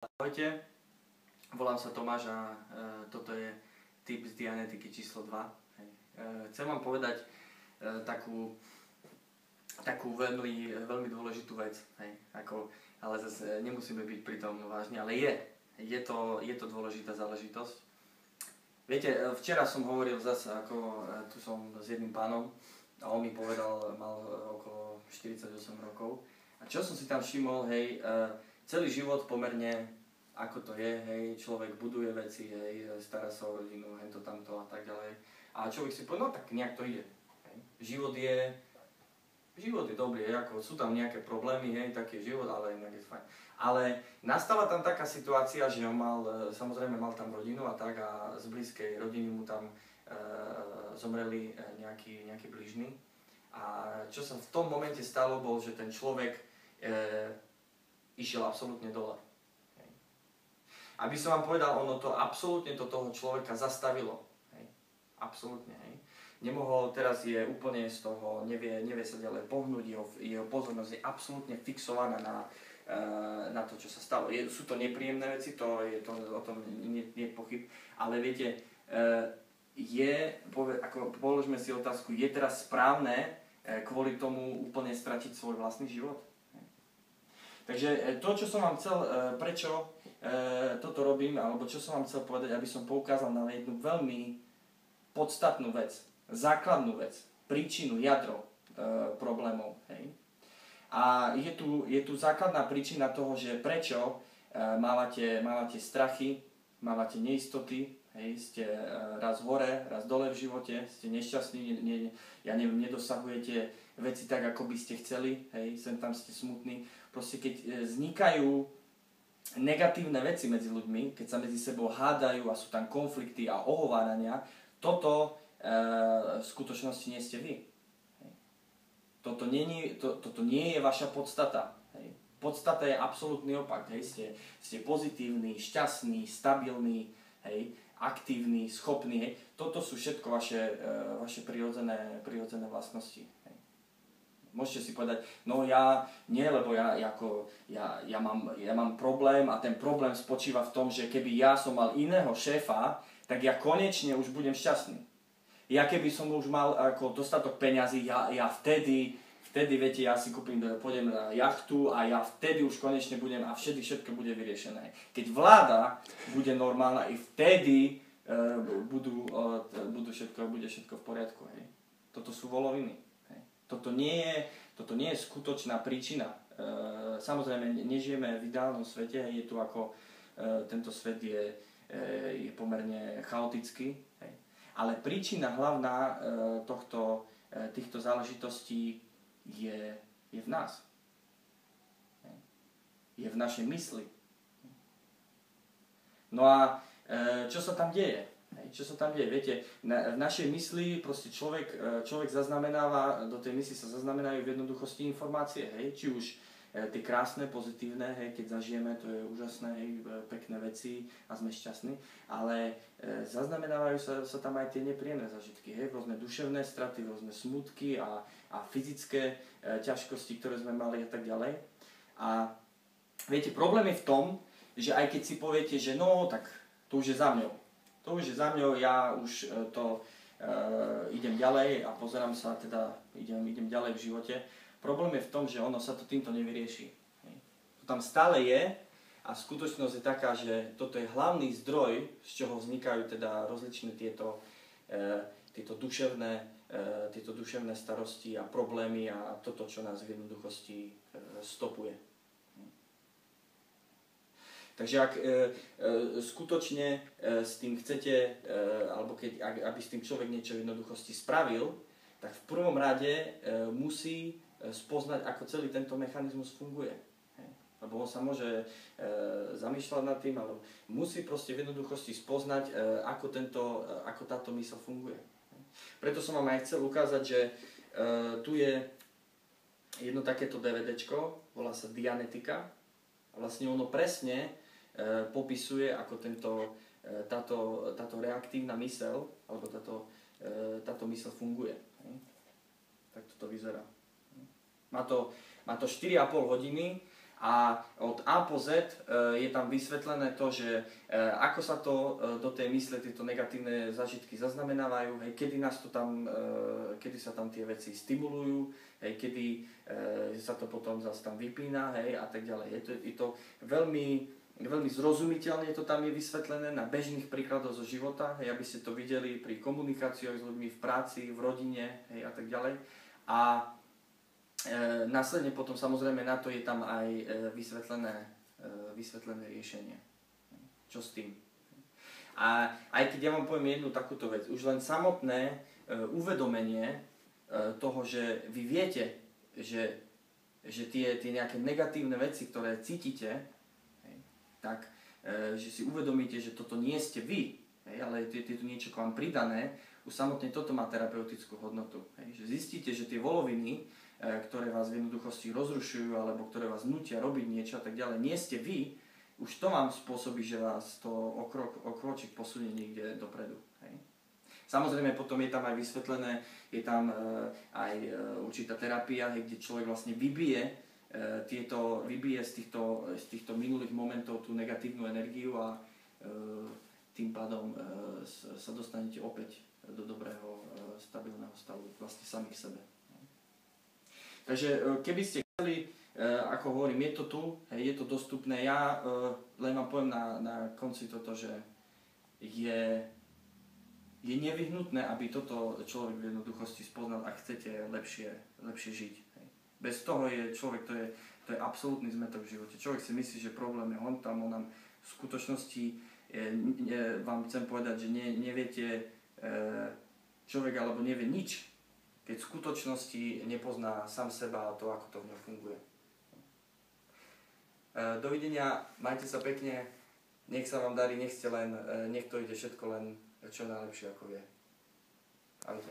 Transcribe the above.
Ahojte, volám sa Tomáš a toto je tip z Dianetiky číslo 2. Chcem vám povedať takú veľmi dôležitú vec, ale zase nemusíme byť pri tom vážni, ale je to dôležitá záležitosť. Viete, včera som hovoril zase, ako tu som s jedným pánom a on mi povedal, mal okolo 48 rokov. A čo som si tam všimol, celý život pomerne, ako to je, človek buduje veci, stará sa o rodinu, hento, tamto a tak ďalej. A človek si povie, no tak nejak to ide. Život je dobrý, ako sú tam nejaké problémy, taký je život, ale inak je fajn. Ale nastala tam taká situácia, že on samozrejme mal tam rodinu a tak a z blízkej rodiny mu tam zomreli nejakí blížni. A čo sa v tom momente stalo, bol, že ten človek išiel absolútne dole. Aby som vám povedal, ono to absolútne to toho človeka zastavilo. Absolútne. Nemohol, teraz je úplne z toho, nevie sa ďalej pohnúť, jeho pozornosť je absolútne fixovaná na to, čo sa stalo. Sú to nepríjemné veci, o tom nie je pochyb, ale viete, položme si otázku, je teraz správne kvôli tomu úplne stratiť svoj vlastný život? Takže to, čo som vám chcel, prečo toto robím, alebo čo som vám chcel povedať, aby som poukázal na jednu veľmi podstatnú vec, základnú vec, príčinu, jadro problémov. A je tu základná príčina toho, že prečo mávate strachy, mávate neistoty, ste raz hore, raz dole v živote, ste nešťastní, nedosahujete veci tak, ako by ste chceli, sem tam ste smutní. Proste keď vznikajú negatívne veci medzi ľuďmi, keď sa medzi sebou hádajú a sú tam konflikty a ohovárania, toto v skutočnosti nie ste vy. Toto nie je vaša podstata. Podstata je absolútny opak. Ste pozitívni, šťastní, stabilní, aktívni, schopní. Toto sú všetko vaše prirodzené vlastnosti. Môžete si povedať, no lebo ja mám problém a ten problém spočíva v tom, že keby ja som mal iného šéfa, tak ja konečne už budem šťastný. Ja keby som už mal dostatok peňazí, ja vtedy, viete, ja si pôjdem na jachtu a ja vtedy už konečne budem a všetko bude vyriešené. Keď vláda bude normálna, i vtedy bude všetko v poriadku. Toto sú voloviny. Toto nie je skutočná príčina. Samozrejme, nežijeme v ideálnom svete, je tu tento svet je pomerne chaotický, ale príčina hlavná týchto záležitostí je v nás. Je v našej mysli. No a čo sa tam deje? Viete, v našej mysli proste človek zaznamenáva, do tej mysli sa zaznamenajú v jednoduchosti informácie, či už tie krásne, pozitívne, keď zažijeme, to je úžasné, pekné veci a sme šťastní, ale zaznamenávajú sa tam aj tie nepríjemné zážitky, rôzne duševné straty, rôzne smutky a fyzické ťažkosti, ktoré sme mali a tak ďalej. A viete, problém je v tom, že aj keď si poviete, že no, tak to už je za mňou. Ja už idem ďalej a pozerám sa, idem ďalej v živote. Problém je v tom, že ono sa to týmto nevyrieši. To tam stále je a skutočnosť je taká, že toto je hlavný zdroj, z čoho vznikajú teda rozličné tieto duševné starosti a problémy a toto, čo nás v jednoduchosti stopuje. Takže ak skutočne s tým chcete, alebo aby s tým človek niečo v jednoduchosti spravil, tak v prvom rade musí spoznať, ako celý tento mechanizmus funguje. Lebo on sa môže zamýšľať nad tým, ale musí proste v jednoduchosti spoznať, ako táto myseľ funguje. Preto som vám aj chcel ukázať, že tu je jedno takéto DVDčko, volá sa Dianetika. A vlastne ono presne popisuje, ako táto reaktívna myseľ, alebo táto myseľ funguje. Tak toto vyzerá. Má to 4,5 hodiny A od A po Z je tam vysvetlené to, že ako sa to do tej mysle, tieto negatívne zážitky zaznamenávajú, hej, kedy sa tam tie veci stimulujú, hej, kedy sa to potom zase tam vypína, hej, a tak ďalej. Je to veľmi zrozumiteľne to tam je vysvetlené na bežných príkladoch zo života, hej, aby ste to videli pri komunikáciách s ľuďmi v práci, v rodine, hej, a tak ďalej. A následne potom samozrejme na to je tam aj vysvetlené riešenie. Čo s tým? A aj keď ja vám poviem jednu takúto vec, už len samotné uvedomenie toho, že vy viete, že tie nejaké negatívne veci, ktoré cítite, tak, že si uvedomíte, že toto nie ste vy, ale je tu niečo k vám pridané, už samotne toto má terapeutickú hodnotu. Že zistíte, že tie voloviny, ktoré vás v jednoduchosti rozrušujú, alebo ktoré vás nutia robiť niečo a tak ďalej, nie ste vy, už to vám spôsobí, že vás to o kročík posunie niekde dopredu. Samozrejme, potom je tam aj vysvetlené, je tam aj určitá terapia, kde človek vlastne vybije z týchto minulých momentov tú negatívnu energiu a tým pádom sa dostanete opäť do dobrého, stabilného stavu vlastne samých sebe. Takže keby ste chceli, ako hovorím, je to tu, je to dostupné, ja len vám poviem na konci toto, že je nevyhnutné, aby toto človek v jednoduchosti spoznal, ak chcete lepšie žiť. Bez toho je človek, to je absolútny zmätok v živote. Človek si myslí, že problém je on tam. V skutočnosti vám chcem povedať, že neviete, človek alebo nevie nič, keď v skutočnosti nepozná sám seba a to, ako to v ňom funguje. Dovidenia, majte sa pekne, nech sa vám darí, nech to ide všetko len čo najlepšie, ako vie. Ahojte.